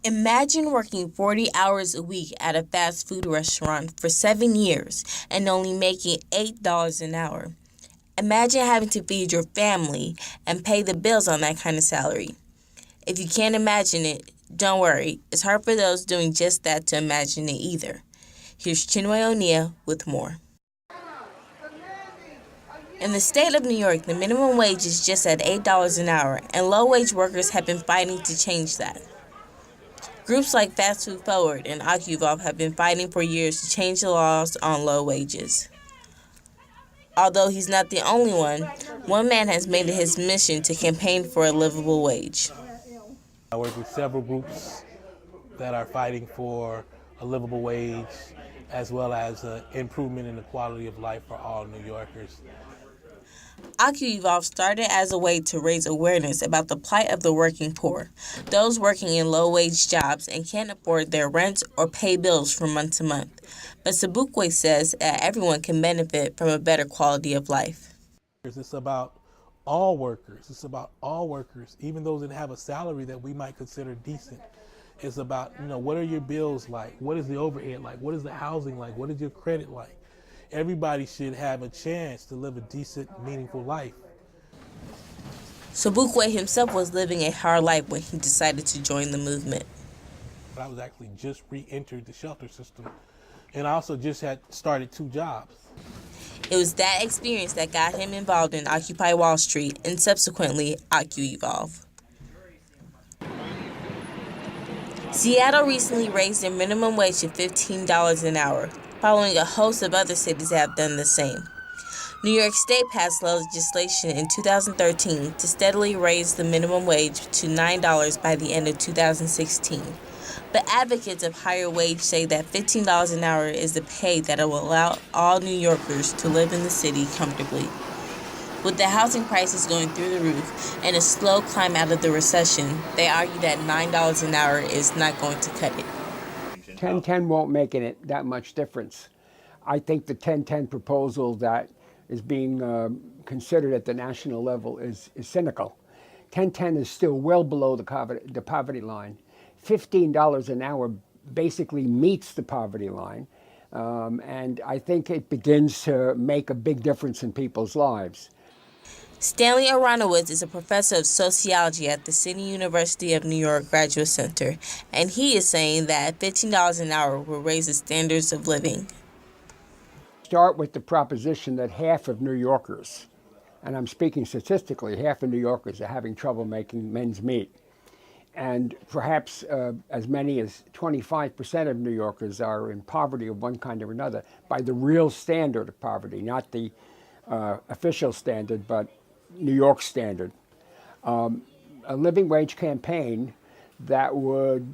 Imagine working 40 hours a week at a fast food restaurant for 7 years and only making $8 an hour. Imagine having to feed your family and pay the bills on that kind of salary. If you can't imagine it, don't worry. It's hard for those doing just that to imagine it either. Here's Chinwe O'Neill with more. In the state of New York, the minimum wage is just at $8 an hour, and low-wage workers have been fighting to change that. Groups like Fast Food Forward and OccuEvolve have been fighting for years to change the laws on low wages. Although he's not the only one man has made it his mission to campaign for a livable wage. I work with several groups that are fighting for a livable wage as well as improvement in the quality of life for all New Yorkers. OccuEvolve started as a way to raise awareness about the plight of the working poor, those working in low-wage jobs and can't afford their rent or pay bills from month to month. But Sabukwe says that everyone can benefit from a better quality of life. It's about all workers. It's about all workers, even those that have a salary that we might consider decent. It's about, what are your bills like? What is the overhead like? What is the housing like? What is your credit like? Everybody should have a chance to live a decent, meaningful life. Sabukwe himself was living a hard life when he decided to join the movement. I was actually just re-entered the shelter system, and I also just had started 2 jobs. It was that experience that got him involved in Occupy Wall Street and subsequently OccuEvolve. Seattle recently raised their minimum wage to $15 an hour, following a host of other cities that have done the same. New York State passed legislation in 2013 to steadily raise the minimum wage to $9 by the end of 2016. But advocates of higher wage say that $15 an hour is the pay that will allow all New Yorkers to live in the city comfortably. With the housing prices going through the roof and a slow climb out of the recession, they argue that $9 an hour is not going to cut it. 10-10 won't make it that much difference. I think the 10-10 proposal that is being considered at the national level is cynical. 10-10 is still well below the poverty line. $15 an hour basically meets the poverty line, and I think it begins to make a big difference in people's lives. Stanley Aronowitz is a professor of sociology at the City University of New York Graduate Center, and he is saying that $15 an hour will raise the standards of living. Start with the proposition that half of New Yorkers, and I'm speaking statistically, half of New Yorkers are having trouble making ends meet. And perhaps as many as 25% of New Yorkers are in poverty of one kind or another by the real standard of poverty, not the official standard, but New York standard. A living wage campaign that would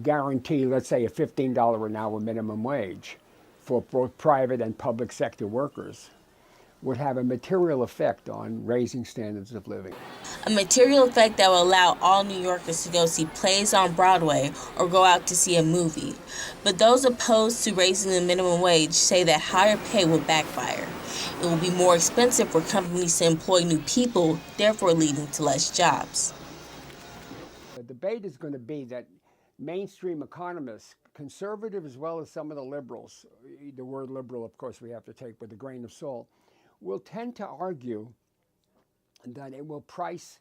guarantee, let's say, a $15 an hour minimum wage for both private and public sector workers would have a material effect on raising standards of living. A material effect that will allow all New Yorkers to go see plays on Broadway or go out to see a movie. But those opposed to raising the minimum wage say that higher pay will backfire. It will be more expensive for companies to employ new people, therefore leading to less jobs. The debate is going to be that mainstream economists, conservative as well as some of the liberals, the word liberal, of course, we have to take with a grain of salt, will tend to argue that it will price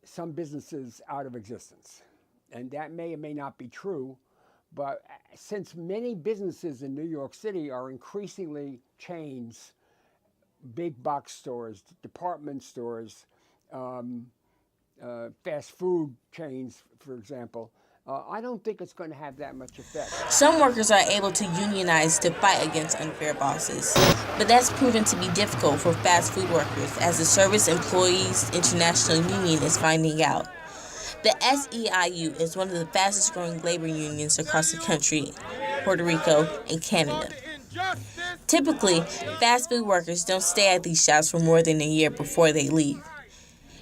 some businesses out of existence. And that may or may not be true, but since many businesses in New York City are increasingly chains, big box stores, department stores, fast food chains, for example, I don't think it's going to have that much effect. Some workers are able to unionize to fight against unfair bosses, but that's proven to be difficult for fast food workers, as the Service Employees International Union is finding out. The SEIU is one of the fastest growing labor unions across the country, Puerto Rico, and Canada. Typically, fast food workers don't stay at these jobs for more than a year before they leave.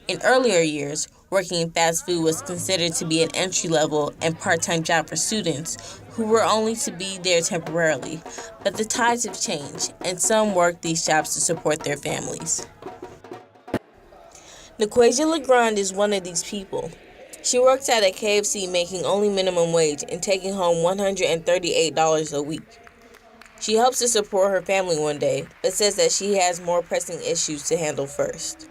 In earlier years, working in fast food was considered to be an entry-level and part-time job for students who were only to be there temporarily. But the tides have changed, and some work these jobs to support their families. Nikweja Legrand is one of these people. She works at a KFC making only minimum wage and taking home $138 a week. She hopes to support her family one day, but says that she has more pressing issues to handle first.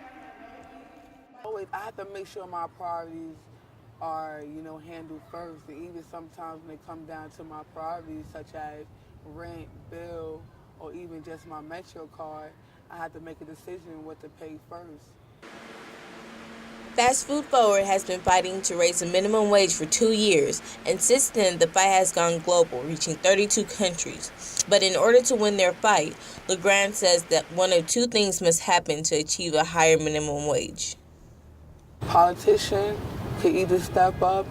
Always, I have to make sure my priorities are, handled first. And even sometimes when it comes down to my priorities, such as rent, bill, or even just my Metro card, I have to make a decision what to pay first. Fast Food Forward has been fighting to raise the minimum wage for 2 years, and since then the fight has gone global, reaching 32 countries. But in order to win their fight, LeGrand says that one of two things must happen to achieve a higher minimum wage. Politicians could either step up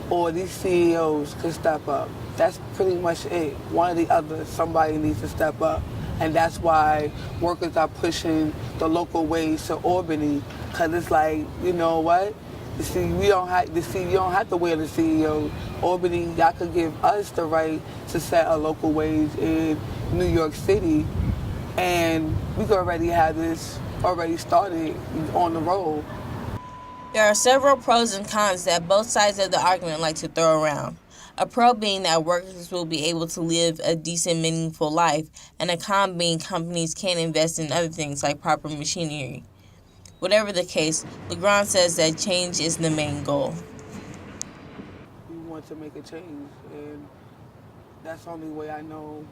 or these CEOs could step up. That's pretty much it. One or the other, somebody needs to step up. And that's why workers are pushing the local wage to Albany, because it's like, you know what? You don't have to wear the CEO. Albany, y'all could give us the right to set a local wage in New York City, and we could already have this already started on the road. There are several pros and cons that both sides of the argument like to throw around. A pro being that workers will be able to live a decent, meaningful life, and a con being companies can't invest in other things like proper machinery. Whatever the case, LeGrand says that change is the main goal. We want to make a change, and that's the only way I know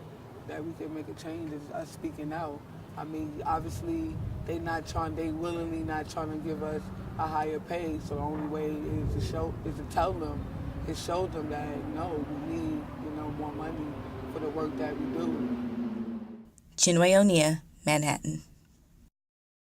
that we can make a change is us speaking out. I mean, obviously, they willingly not trying to give us a higher pay, so the only way is to tell them, and show them that, no, we need, more money for the work that we do. Chinwe O'Nia, Manhattan.